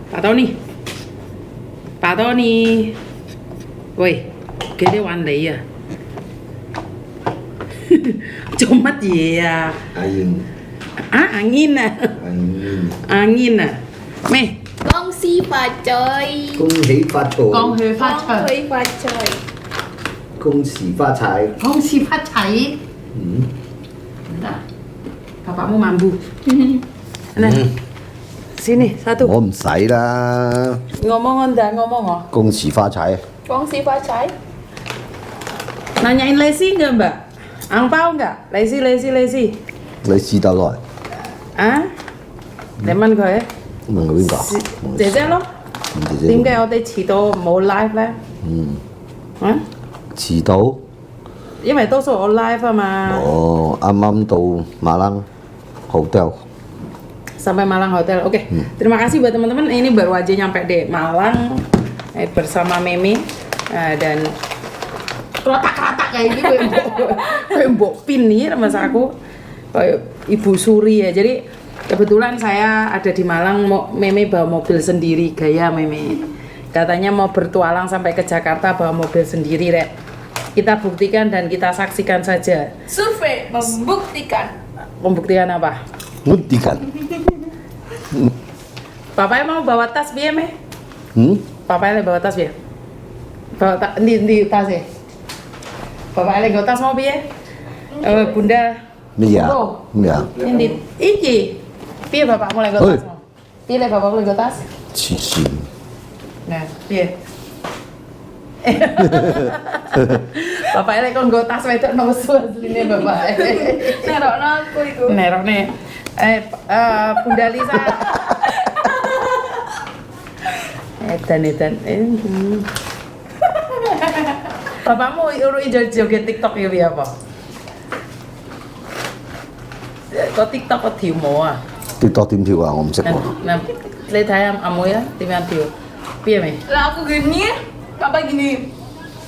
Pak Tony. Pak Tony. Woi, gede wandai ya. Comat ya. Angin. Angin ah. Angin ah. Meh. Con si phà trời.恭喜發財。 Con hơi phát Con trời. si phà trời. 恭喜發財。 Con si phát trời. Bentar. Bapakmu mambu. Nah. Sini satu. 我唔使啦， Ngomong enggak ngomong oh. 恭喜發財。 Con si phà trời. Nanyain Lesi enggak, Mbak? Angpau enggak? Lesi.你試得耐， À? Để mình coi. 問佢邊個？ 姐姐咯。問姐姐。點解我哋遲到冇 live 咧？啊？遲到？因為多數我 live 啊嘛。哦，啱啱到馬蘭 hotel。 Sampai Malang Hotel. Oke. Terima kasih buat teman-teman. Ini baru aja nyampe di Malang bersama Meme dan kerotak-kerotak kayak ini kayak mbok pin nih mas aku kayak Ibu Suri ya. Jadi kebetulan saya ada di Malang, Meme bawa mobil sendiri, gaya Meme. Katanya mau bertualang sampai ke Jakarta bawa mobil sendiri, Rek. Kita buktikan dan kita saksikan saja. Survei membuktikan. Pembuktian apa? Buktikan. Papanya mau bawa tas biar Meh? Papanya bawa tas biar? Bawa di tas ya? Papanya bawa tas mau biar? Bunda. Iya. Oh. Iya. Ini iki. Piye bapakmu lego tas mau? Piye bapakmu lego tas? 黐線。 Nah, piye? Bapaknya lego nggo tas wedok nosu asline bapak. Nerokno aku iku. Nerokne. Bunda Lisa. Edan. Bapakmu urung joget TikTok ya piye apa? Kok TikTok kok demo ah? TikTok 點跳啊？我唔識喎。 Nah,你睇下阿妹啊，點樣跳？piye me? Lah aku gini, papa gini.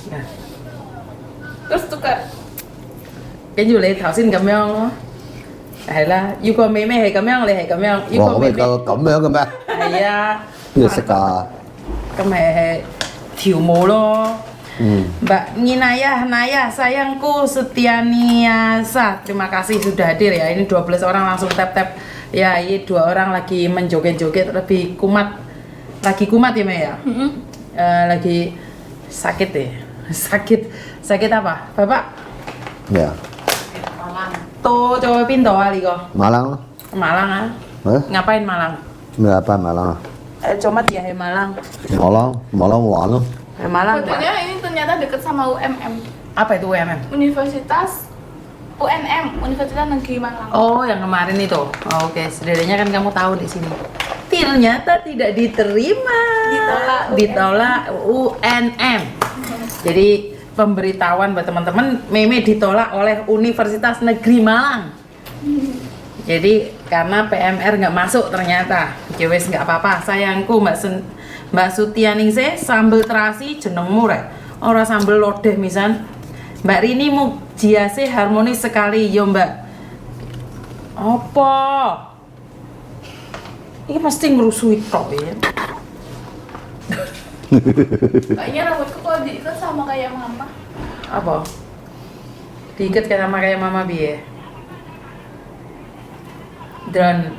Nah, Terus tukar. cái như你頭先咁樣咯，係啦，要個妹妹係咁樣，你係咁樣，要哇！個妹妹我咪夠咁樣嘅咩？係啊，邊度識㗎？咁係跳舞咯。 Mbak Naya, sayangku Setianiasa. Terima kasih sudah hadir ya. Ini 12 orang langsung tap-tap. Ya, ini 2 orang lagi menjoget-joget lebih kumat. Lagi kumat ya, Maya? Lagi sakit ya. Sakit apa? Bapak? Ya. Tuh, coba pintu kali kok. Malang. Malang ah. Hah? Ngapain Malang? Apa Malang? Comat ya Malang. Malang玩咯。 Malang. Fotonya ini ternyata deket sama UMM. Apa itu UMM? Universitas UNM, Universitas Negeri Malang. Oh, yang kemarin itu. Oh, oke, setidaknya kan kamu tahu di sini. Ternyata tidak diterima. Ditolak UNM. Jadi pemberitahuan buat teman-teman, Meme ditolak oleh Universitas Negeri Malang. Jadi karena PMR nggak masuk ternyata. Ya wes nggak apa-apa. Sayangku Mbak Sutianingsih sambel terasi jenengmu rek. Ora sambel lodeh misan. Mbak Rini Mujiase harmonis sekali yo Mbak. Apa? Ini mesti ngerusui tok ya. Kayaknya rambutku kok diikat sama kayak mama. Apa? Diikat sama kayak mama biye. Dan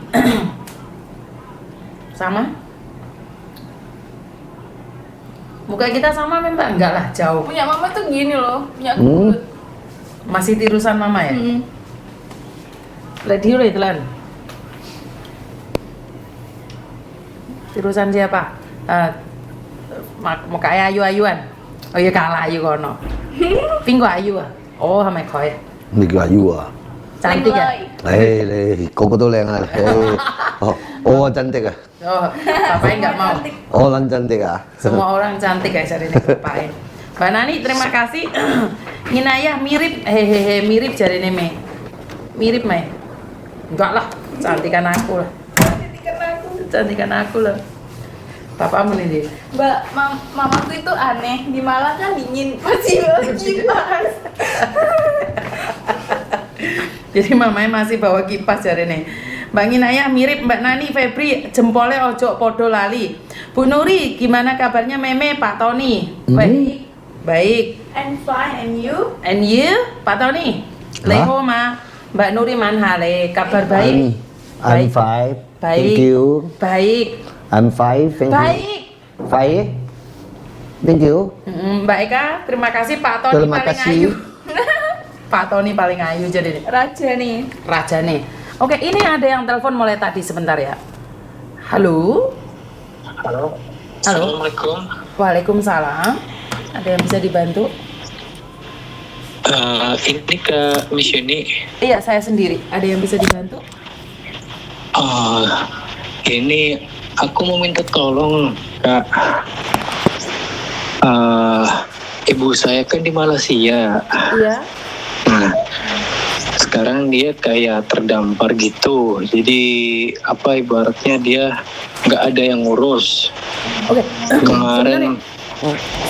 sama? Muka kita sama Mbak? Enggak lah, jauh. Punya mama tuh gini loh, punya gendut. Masih tirusan mama ya? Lihat dulu itu lan. Tirusan siapa? Muka ayu-ayuan. Oh iya kalah ayu kono. Pinggo ayu ah. Oh, sama kau ya. 你叫阿 U 啊？ Cantik ya? 你個個都靚啊！我真的啊！ Oh, bapaknya nggak mau. 我撚真的啊！ Semua orang cantik guys hari ini bapaknya. Mbak Nani terima kasih. Inayah mirip, hehehe mirip jari Meme. Mirip Mei? Enggak lah, cantikan aku lah. Cantikan aku lah. Bapakmu nih dia. Mbak, mamaku itu aneh. Di Malang kan dingin, masih kipas. Jadi mamanya masih bawa kipas jari nih. Mbak Inayah mirip Mbak Nani Febri, jempolnya ojo podo lali. Bu Nuri, gimana kabarnya Meme, Pak Tony? Baik. Baik. I'm fine, and you? And you, Pak Tony? Leho ma, Mbak Nuri manhale, kabar baik? I'm fine. Baik. Thank you. Baik. I'm fine. Thank you. Baik. Fine. Thank you. Mbak Eka, terima kasih Pak Tony Terima paling kasih. ayu. Pak Tony paling ayu jadi Raja nih. raja nih. Oke, ini ada yang telepon mulai tadi sebentar ya. Halo. Halo. Halo. Assalamualaikum. Waalaikumsalam. Ada yang bisa dibantu? Ini ke Miss Yuni. Iya, saya sendiri. Ada yang bisa dibantu? Ini aku mau minta tolong, Kak. Ibu saya kan di Malaysia. Iya. Nah, sekarang dia kayak terdampar gitu. Jadi apa ibaratnya dia nggak ada yang ngurus. Oke. Kemarin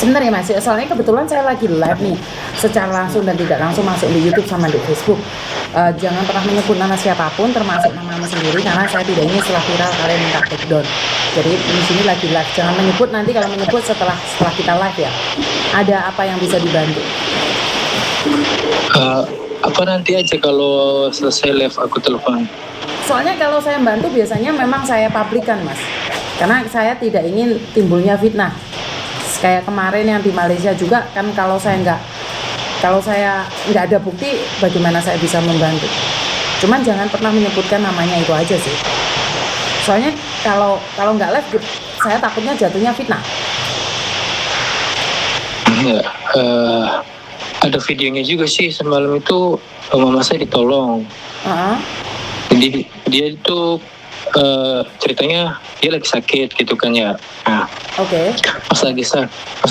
Sebentar ya Mas, soalnya kebetulan saya lagi live nih secara langsung dan tidak langsung masuk di YouTube sama di Facebook. Jangan pernah menyebut nama siapapun, termasuk namamu sendiri, karena saya tidak ingin setelah viral kalian minta take down. Jadi di sini lagi live, jangan menyebut, nanti kalau menyebut setelah kita live ya. Ada apa yang bisa dibantu? apa nanti aja kalau selesai live aku telepon. Soalnya kalau saya bantu biasanya memang saya publikan Mas, karena saya tidak ingin timbulnya fitnah. Kayak kemarin yang di Malaysia juga kan, kalau saya nggak ada bukti, bagaimana saya bisa membantu? Cuman jangan pernah menyebutkan namanya, itu aja sih. Soalnya kalau nggak live, saya takutnya jatuhnya fitnah. Enggak, ada videonya juga sih. Semalam itu mama saya ditolong. Jadi dia itu ceritanya dia lagi sakit gitu kan ya. Nah, Oke. pas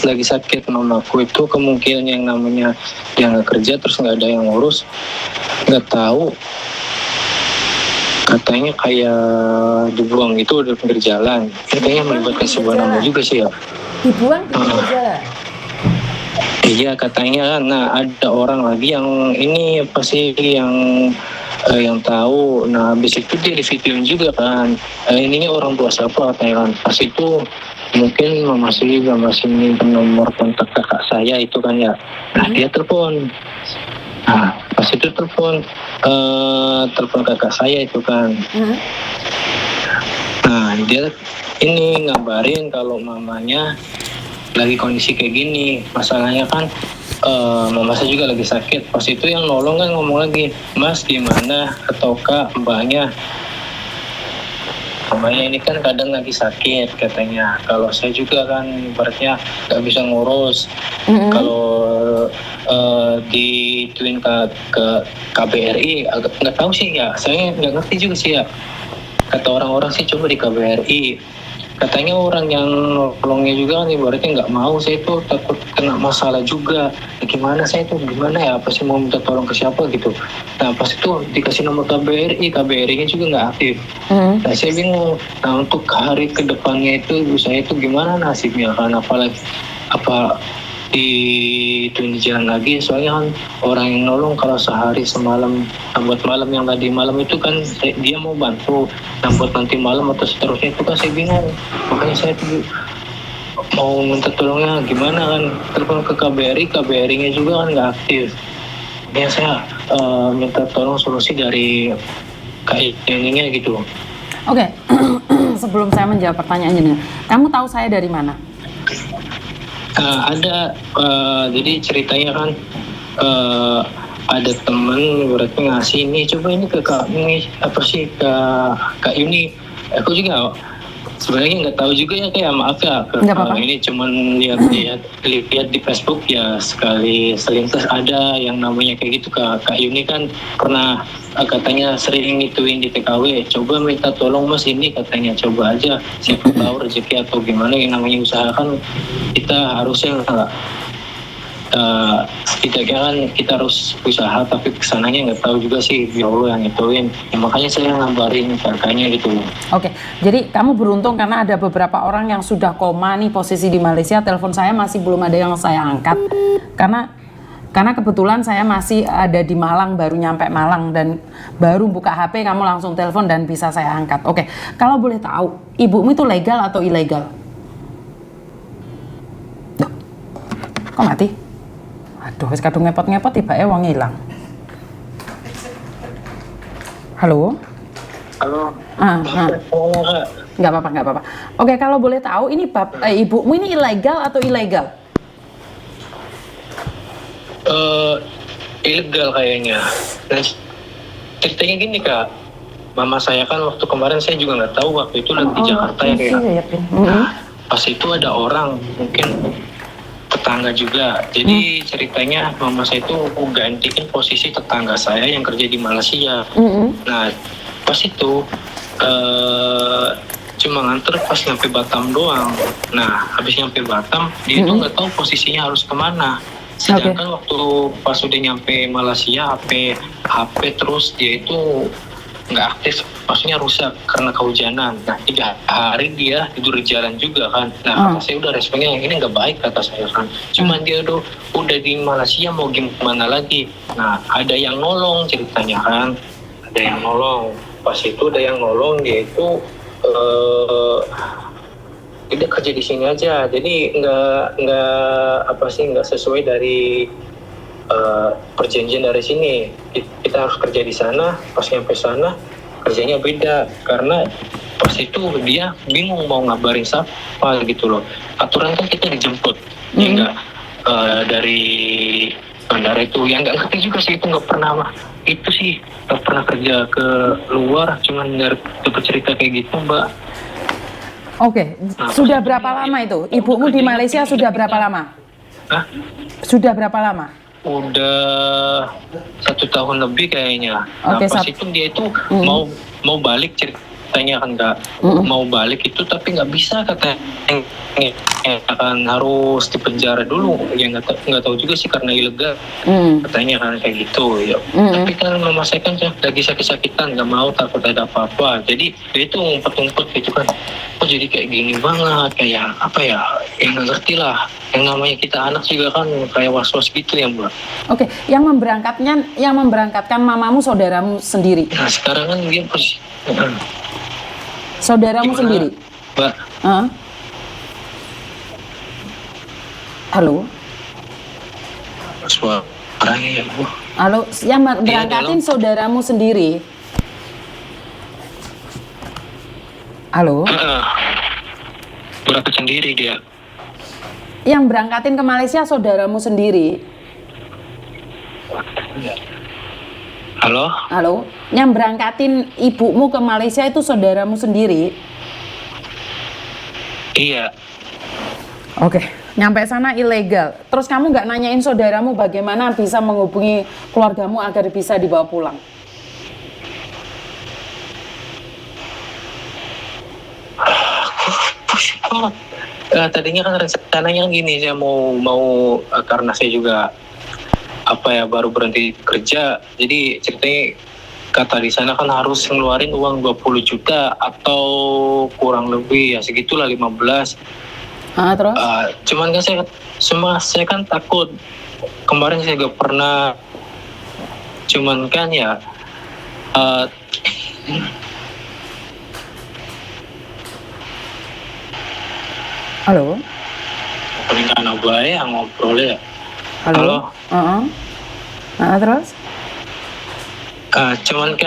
lagi sakit mamaku itu kemungkinan yang namanya dia nggak kerja terus nggak ada yang ngurus, nggak tahu, katanya kayak dibuang gitu udah pinggir jalan. Katanya melibatkan sebuah nama juga sih ya. Dibuang di pinggir jalan. Iya katanya. Nah ada orang lagi yang ini apa sih yang tahu. Nah habis itu dia di videoin juga kan. Ini orang tua siapa katanya kan. Pas itu mungkin masih nyimpen nomor kontak kakak saya itu kan ya. Nah dia telepon. Nah pas itu telepon kakak saya itu kan. Nah dia ini ngabarin kalau mamanya lagi kondisi kayak gini. Masalahnya kan mama saya juga lagi sakit. Pas itu yang nolong kan ngomong lagi, Mas gimana ataukah mbaknya ini kan kadang lagi sakit katanya. Kalau saya juga kan ibaratnya nggak bisa ngurus. Kalau dituin ke KBRI agak nggak tahu sih ya, saya nggak ngerti juga sih ya. Kata orang-orang sih coba di KBRI. Katanya orang yang nolongnya juga ibaratnya nggak mau, saya itu takut kena masalah juga. Gimana saya itu gimana ya, apa sih mau minta tolong ke siapa gitu. Nah pas itu dikasih nomor KBRI-nya juga nggak aktif. Nah saya bingung. Nah untuk hari kedepannya itu ibu saya itu gimana nasibnya kan, apalagi di jalan lagi. Soalnya kan orang yang nolong kalau sehari semalam, buat malam yang tadi malam itu kan dia mau bantu, nah buat nanti malam atau seterusnya itu kan saya bingung. Makanya saya tuh mau minta tolongnya gimana kan, telepon ke KBRI-nya juga kan nggak aktif. Ya saya minta tolong solusi dari KIN-nya gitu. Oke. Sebelum saya menjawab pertanyaannya, kamu tahu saya dari mana? Ada jadi ceritanya kan ada temen berarti ngasih ini, coba ini ke Kak ini apa sih Kak Yuni. Aku juga sebenarnya nggak tahu juga ya, kayak maaf ya. Ini cuman lihat di Facebook ya, sekali selintas ada yang namanya kayak gitu. Kak Yuni kan pernah katanya sering ngituin di TKW, coba minta tolong Mas ini katanya, coba aja siapa tahu rezeki atau gimana. Yang namanya usaha kan kita harusnya kita harus usaha, tapi kesananya nggak tahu juga sih, ya Allah yang ituin ya, makanya saya ngabarin kakaknya gitu. Oke, jadi kamu beruntung karena ada beberapa orang yang sudah koma nih posisi di Malaysia. Telepon saya masih belum ada yang saya angkat karena kebetulan saya masih ada di Malang, baru nyampe Malang dan baru buka HP, kamu langsung telepon dan bisa saya angkat. Oke, kalau boleh tahu, ibumu itu legal atau ilegal? Aduh, wis kadung ngepot-ngepot tibake wong ilang. Halo? Halo. Nggak apa-apa. Oke, kalau boleh tahu ini ibumu ini ilegal atau ilegal? Ilegal kayaknya. Dan ceritanya gini kak, mama saya kan waktu kemarin saya juga nggak tahu waktu itu lagi di Jakarta ya kayak. Nah, pas itu ada orang mungkin tetangga juga. Jadi ceritanya mama saya itu gantiin posisi tetangga saya yang kerja di Malaysia. Nah pas itu cuma nganter pas nyampe Batam doang. Nah habis nyampe Batam dia itu nggak tahu posisinya harus kemana. Sedangkan waktu pas udah nyampe Malaysia HP terus dia itu nggak aktif, maksudnya rusak karena kehujanan. Nah 3 hari dia tidur di jalan juga kan. Nah kata saya udah responnya yang ini nggak baik kata saya kan. Cuman dia udah di Malaysia mau gimana lagi. Nah ada yang nolong ceritanya kan, ada yang nolong. Pas itu ada yang nolong dia itu dia kerja di sini aja. Jadi nggak sesuai dari perjanjian dari sini. Kita harus kerja di sana. Pas nyampe sana kerjanya beda karena pas itu dia bingung mau ngabarin siapa gitu loh. Aturan kan kita dijemput ya enggak dari bandara itu. Yang nggak ngerti juga sih, itu nggak pernah kerja ke luar, cuman dapat cerita kayak gitu mbak. Oke, sudah berapa lama itu? Ibumu di Malaysia sudah berapa lama? Hah? Sudah berapa lama? Udah 1 tahun lebih kayaknya. Nah pas itu dia itu mau balik ceritanya kan nggak mau balik itu, tapi nggak bisa katanya akan harus dipenjara dulu. Ya nggak tahu juga sih karena ilegal katanya kan kayak gitu ya. Tapi kan mama saya kan lagi sakit-sakitan, nggak mau, takut ada apa-apa. Jadi dia itu ngumpet-ngumpet gitu kan. Oh jadi kayak gini banget, kayak apa ya? Yang nggak ngerti lah. Yang namanya kita anak juga kan kayak was-was gitu ya mbak. Oke, yang memberangkatkan mamamu saudaramu sendiri. Nah sekarang kan dia saudaramu gimana, sendiri. Mbak? Halo. Suaranya ya bu. Halo, yang berangkatin saudaramu sendiri. Halo. Berangkat sendiri dia. Yang berangkatin ke Malaysia saudaramu sendiri. Halo? Halo. Yang berangkatin ibumu ke Malaysia itu saudaramu sendiri. Iya. Oke. Nyampe sana ilegal. Terus kamu nggak nanyain saudaramu bagaimana bisa menghubungi keluargamu agar bisa dibawa pulang? Tadinya kan rencananya gini, saya mau karena saya juga baru berhenti kerja, jadi ceritanya kata di sana kan harus ngeluarin uang 20 juta atau kurang lebih ya segitulah 15. Terus? Cuman kan saya kan takut. Kemarin saya gak pernah. Cuman kan ya Halo? paling kan ya ngobrol ya. Halo? Terus? Cuman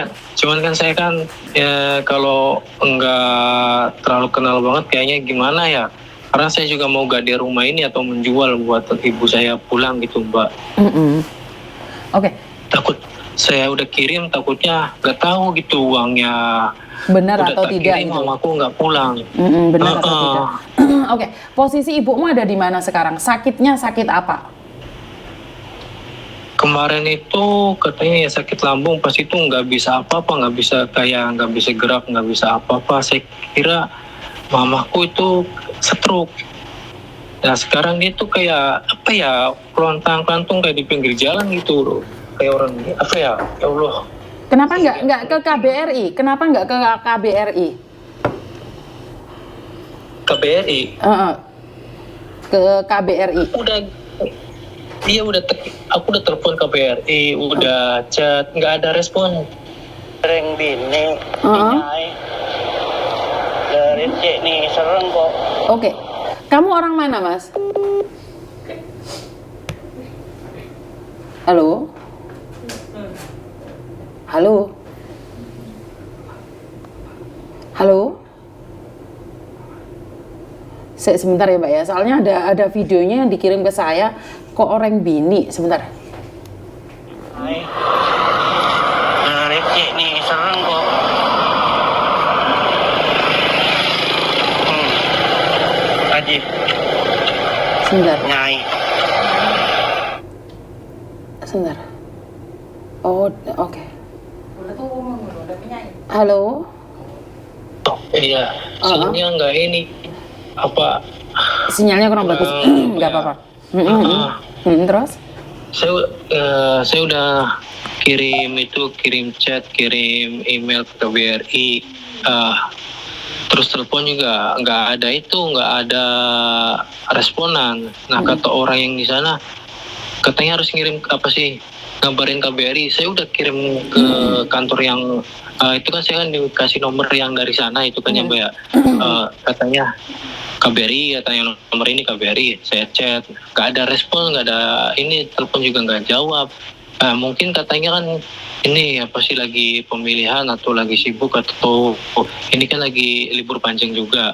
kan saya kan ya kalau enggak terlalu kenal banget kayaknya gimana ya. Karena saya juga mau gade rumah ini atau menjual buat ibu saya pulang gitu mbak. Oke. Takut saya udah kirim, takutnya nggak tahu gitu uangnya benar udah atau tak tidak kirim, itu. mamaku nggak pulang. Benar atau tidak. Oke. Posisi ibumu ada di mana sekarang? Sakitnya sakit apa? Kemarin itu katanya ya sakit lambung, pas itu nggak bisa apa-apa, nggak bisa gerak, nggak bisa apa-apa. Saya kira mamaku itu stroke. Nah sekarang dia tuh kayak kelontang-kelantung kayak di pinggir jalan gitu, kayak orang ya Allah. Kenapa nggak ke KBRI? Kenapa nggak ke KBRI? KBRI? Ke KBRI. Aku udah telepon KBRI, udah chat, nggak ada respon. Sering bini, nyai. Dari cek nih, sereng kok. Oke. Kamu orang mana, Mas? Halo? Halo? Halo? Sebentar ya Mbak ya, soalnya ada videonya yang dikirim ke saya, kok orang bini, sebentar. Hai. Receh nih, serem kok. Haji, Sebentar, Nyai. sebentar. Oh, oke. Halo? Iya, sinyalnya nggak ini apa? Sinyalnya kurang bagus, nggak apa-apa. Terus? Saya udah kirim chat, kirim email ke KBRI, terus telepon juga nggak ada responan. Nah kata orang yang di sana katanya harus ngirim ngabarin KBRI. Saya udah kirim ke kantor yang itu kan saya kan dikasih nomor yang dari sana itu kan ya Mbak ya. Katanya KBRI, katanya nomor ini KBRI, saya chat, nggak ada respon, nggak ada ini, telepon juga nggak jawab. Mungkin katanya kan ini lagi pemilihan atau lagi sibuk atau ini kan lagi libur panjang juga,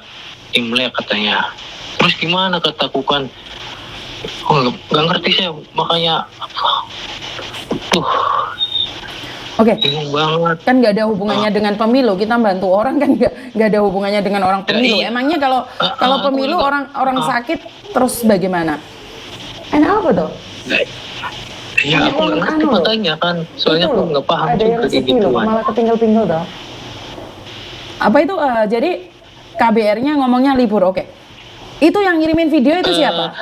Imlek katanya. Terus gimana kataku kan? Nggak ngerti saya, makanya Oke. bingung banget. Kan nggak ada hubungannya dengan pemilu, kita bantu orang kan nggak ada hubungannya dengan orang pemilu. iya. Emangnya kalau pemilu orang sakit terus bagaimana? Enak apa tuh? Ya aku nggak ngerti makanya kan, soalnya aku nggak paham ada yang juga kayak rezeki loh, gituan. malah ketinggal-tinggal dah. Apa itu? Jadi KBR-nya ngomongnya libur, oke. Itu yang ngirimin video itu siapa?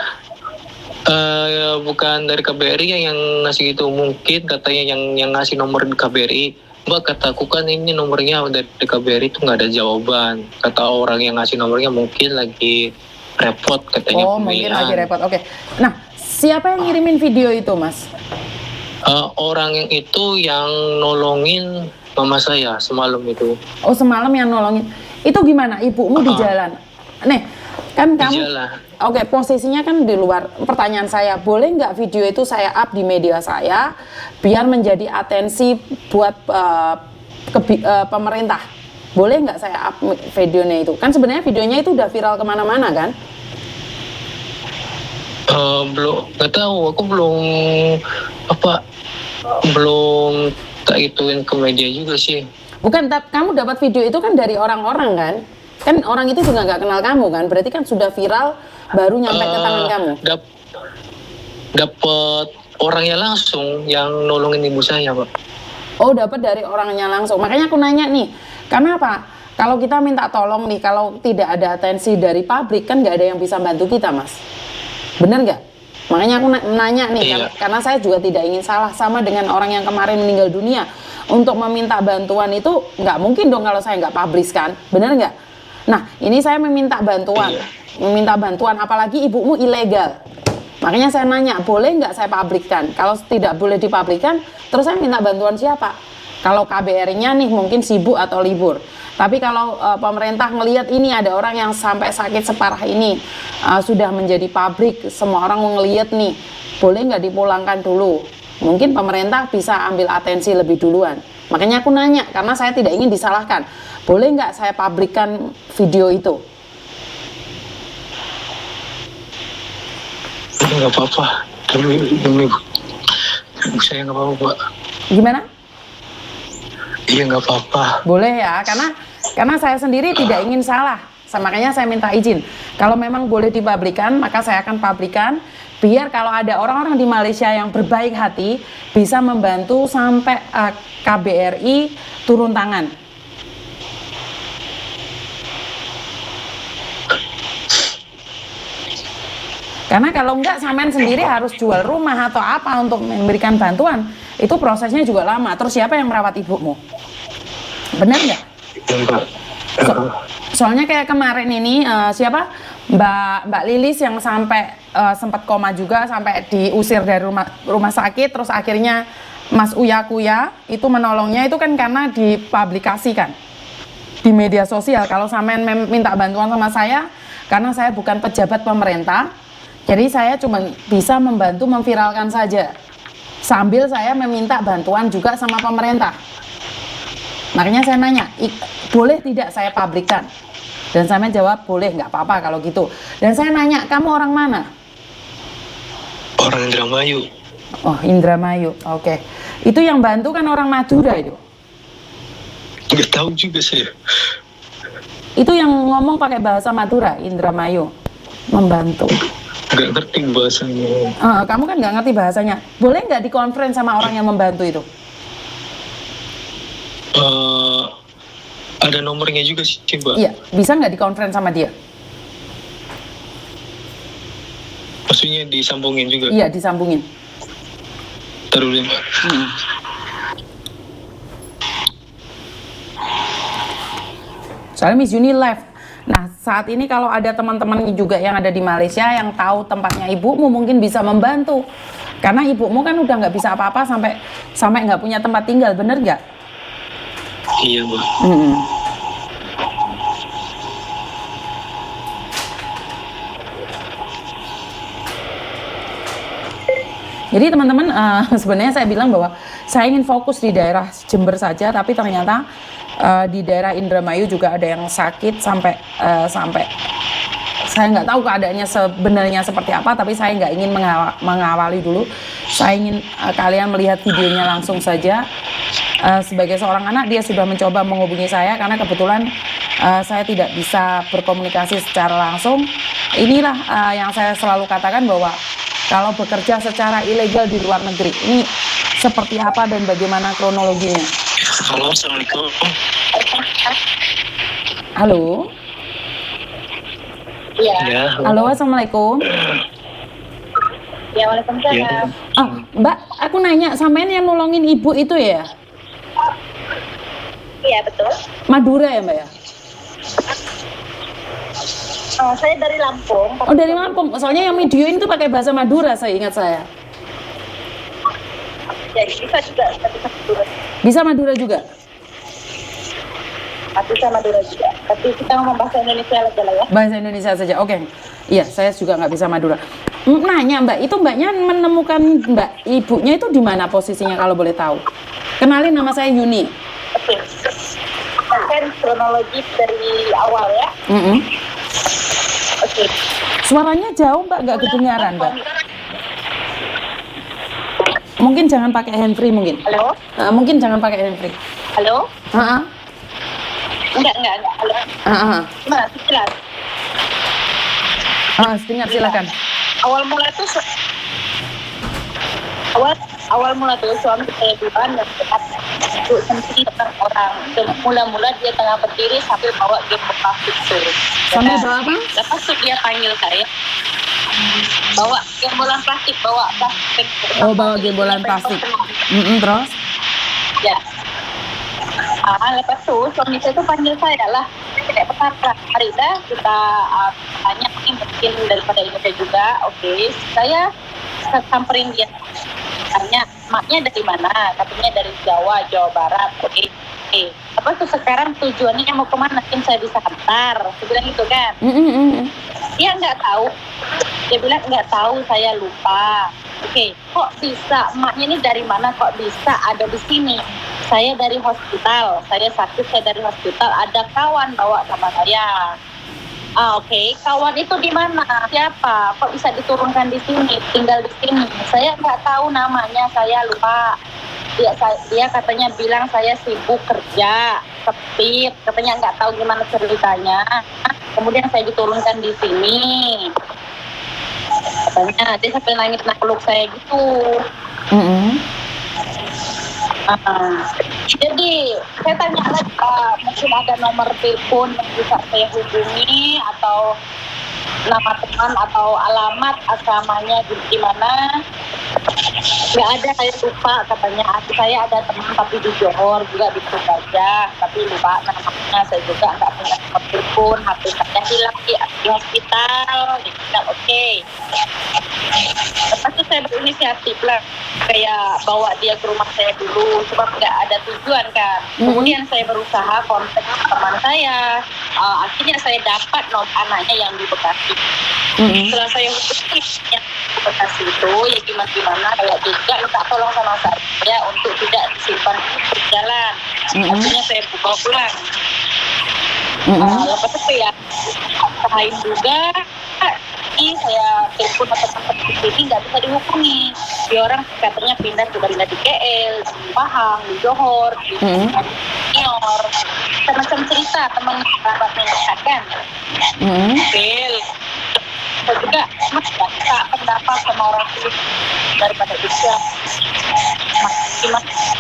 Bukan dari KBRI yang ngasih itu, mungkin katanya yang ngasih nomor di KBRI. Mbak, kataku kan ini nomornya dari KBRI itu nggak ada jawaban. Kata orang yang ngasih nomornya mungkin lagi repot katanya. Oh, mungkin lagi repot. Oke. Nah, siapa yang ngirimin video itu, Mas? Orang yang itu yang nolongin mama saya semalam itu. Oh, semalam yang nolongin. Itu gimana? Ibumu di jalan. Nih, kan Di kamu jalan. Oke, posisinya kan di luar. Pertanyaan saya, boleh nggak video itu saya up di media saya biar menjadi atensi buat pemerintah? Boleh nggak saya up videonya itu? Kan sebenarnya videonya itu udah viral kemana-mana kan? Belum, nggak tahu. Aku belum tak ituin ke media juga sih. Bukan, kamu dapat video itu kan dari orang-orang kan? Kan orang itu juga nggak kenal kamu kan? Berarti kan sudah viral baru nyampe ke tangan kamu. Dapat orangnya langsung yang nolongin ibu saya, Pak. Oh, dapat dari orangnya langsung. Makanya aku nanya nih, karena apa? Kalau kita minta tolong nih, kalau tidak ada atensi dari pabrik kan nggak ada yang bisa bantu kita, Mas. Bener nggak? Makanya aku nanya nih, Iya. karena saya juga tidak ingin salah sama dengan orang yang kemarin meninggal dunia. Untuk meminta bantuan itu nggak mungkin dong kalau saya nggak publish kan, bener nggak? Nah, ini saya meminta bantuan, apalagi ibumu ilegal. Makanya saya nanya, boleh nggak saya publikkan? Kalau tidak boleh dipublikkan, terus saya minta bantuan siapa? Kalau KBR-nya nih mungkin sibuk atau libur. Tapi kalau pemerintah ngelihat ini ada orang yang sampai sakit separah ini, sudah menjadi pabrik, semua orang mau ngelihat nih, boleh nggak dipulangkan dulu? Mungkin pemerintah bisa ambil atensi lebih duluan. Makanya aku nanya, karena saya tidak ingin disalahkan. Boleh nggak saya publikkan video itu? Nggak apa-apa. Demi saya nggak apa-apa, Pak. Gimana? Iya, nggak apa-apa. Boleh ya, karena saya sendiri tidak ingin salah. Makanya saya minta izin. Kalau memang boleh dipublikkan, maka saya akan publikkan. Biar kalau ada orang-orang di Malaysia yang berbaik hati, bisa membantu sampai KBRI turun tangan. Karena kalau enggak, sampean sendiri harus jual rumah atau apa untuk memberikan bantuan. Itu prosesnya juga lama. Terus siapa yang merawat ibumu? Benar nggak? Soalnya kayak kemarin ini siapa? Mbak Lilis yang sampai sempat koma juga, sampai diusir dari rumah sakit, terus akhirnya Mas Uya Kuya itu menolongnya, itu kan karena dipublikasikan di media sosial. Kalau sampean minta bantuan sama saya, karena saya bukan pejabat pemerintah, jadi saya cuma bisa membantu memviralkan saja. sambil saya meminta bantuan juga sama pemerintah. Makanya saya nanya, boleh tidak saya pabrikan? Dan saya jawab, boleh, nggak apa-apa kalau gitu. Dan saya nanya, kamu orang mana? Orang Indramayu. Oh, Indramayu, oke. Itu yang bantu kan orang Madura itu? Nggak tahu juga saya. Itu yang ngomong pakai bahasa Madura, Indramayu, membantu. Nggak ngerti bahasanya. Kamu kan nggak ngerti bahasanya. Boleh nggak dikonferen sama orang yang membantu itu? Ada nomornya juga sih, Mbak. Iya, bisa nggak dikonferen sama dia? Maksudnya disambungin juga? Iya, disambungin. Taruh dulu, Mbak. Soalnya Miss Yuni live. Nah, saat ini kalau ada teman-teman juga yang ada di Malaysia yang tahu tempatnya ibumu, mungkin bisa membantu. Karena ibumu kan udah nggak bisa apa-apa sampai nggak punya tempat tinggal, bener nggak? Iya, Mbak. Jadi teman-teman, sebenarnya saya bilang bahwa saya ingin fokus di daerah Jember saja, tapi ternyata di daerah Indramayu juga ada yang sakit sampai saya nggak tahu keadaannya sebenarnya seperti apa, tapi saya nggak ingin mengawali dulu. Saya ingin kalian melihat videonya langsung saja. Sebagai seorang anak, dia sudah mencoba menghubungi saya karena kebetulan saya tidak bisa berkomunikasi secara langsung. Inilah yang saya selalu katakan bahwa kalau bekerja secara ilegal di luar negeri, ini seperti apa dan bagaimana kronologinya? Halo, Assalamualaikum. Halo? Ya. Halo, Assalamualaikum. Ya, waalaikumsalam. Mbak, aku nanya, sampean yang nolongin ibu itu ya? Iya, betul. Madura ya, Mbak ya? Saya dari Lampung. Oh, dari Lampung. Soalnya yang videoin itu pakai bahasa Madura, saya ingat saya. Jadi bisa juga, bisa Madura. Bisa Madura juga? Bisa Madura juga. Tapi kita ngomong bahasa Indonesia aja lah ya. Bahasa Indonesia saja, oke. Iya, saya juga nggak bisa Madura. Nanya Mbak, itu Mbaknya menemukan Mbak ibunya itu di mana posisinya kalau boleh tahu? Kenalin, nama saya Yuni. Oke. Kan kronologi dari awal ya. Oke. Suaranya jauh Mbak, nggak kedengaran Mbak. Mungkin jangan pakai handfree mungkin. Halo? Mungkin jangan pakai handfree. Halo? Enggak. Halo? Gimana? Jelas. Dengar, silakan. Awal mula tuh suami saya duluan dan dekat itu sendiri tentang orang. Dan mula-mula dia tengah berdiri sambil bawa gembok plastik tuh. Sambil bawa apa? Lepas itu dia panggil saya. Bawa gembolan plastik, bawa plastik. Oh, bawa gembolan plastik. Terus? Ya. Lepas itu suami saya tuh panggil saya lah. Kayak petaka. Arida, kita tanya ini mungkin daripada Indonesia juga. Oke, saya samperin dia. Tanya, maknya dari mana? Katanya dari Jawa Barat. Oke. Apa tuh sekarang tujuannya mau kemana? Mungkin saya bisa antar. Saya bilang gitu kan. Dia nggak tahu. Dia bilang nggak tahu, saya lupa. Oke, kok bisa? Emaknya ini dari mana kok bisa ada di sini? Saya dari hospital. Saya sakit, saya dari hospital. Ada kawan bawa sama saya. Oke. Kawan itu di mana? Siapa? Kok bisa diturunkan di sini? Tinggal di sini. Saya nggak tahu namanya, saya lupa. Dia katanya bilang saya sibuk kerja, sepit. Katanya nggak tahu gimana ceritanya. Kemudian saya diturunkan di sini. Katanya dia sampai nangis peluk saya gitu. Jadi saya tanya lagi, mungkin ada nomor telepon yang bisa saya hubungi atau nama teman atau alamat asramanya di mana? Nggak ada, saya lupa. Katanya saya ada teman tapi di Johor juga di Purbaja, tapi lupa namanya. Saya juga nggak punya nomor telepon, HP saya hilang di hospital. Dia bilang oke. Lepas itu saya berinisiatif lah, kayak bawa dia ke rumah saya dulu, sebab nggak ada tujuan kan. Kemudian saya berusaha kontak teman saya, akhirnya saya dapat nomor anaknya yang di Bekasi. Setelah saya hubungi yang di Bekasi itu, ya gimana kayak juga minta tolong sama saya untuk tidak disimpan di jalan. Akhirnya saya bawa pulang. Lepas itu ya, lain juga, saya telepon teman-teman di sini nggak bisa dihubungi. Dia orang katanya pindah di KL, di Pahang, di Johor, di Nior, semacam cerita teman sahabatnya katakan. Saya juga minta pendapat sama orang daripada Indonesia.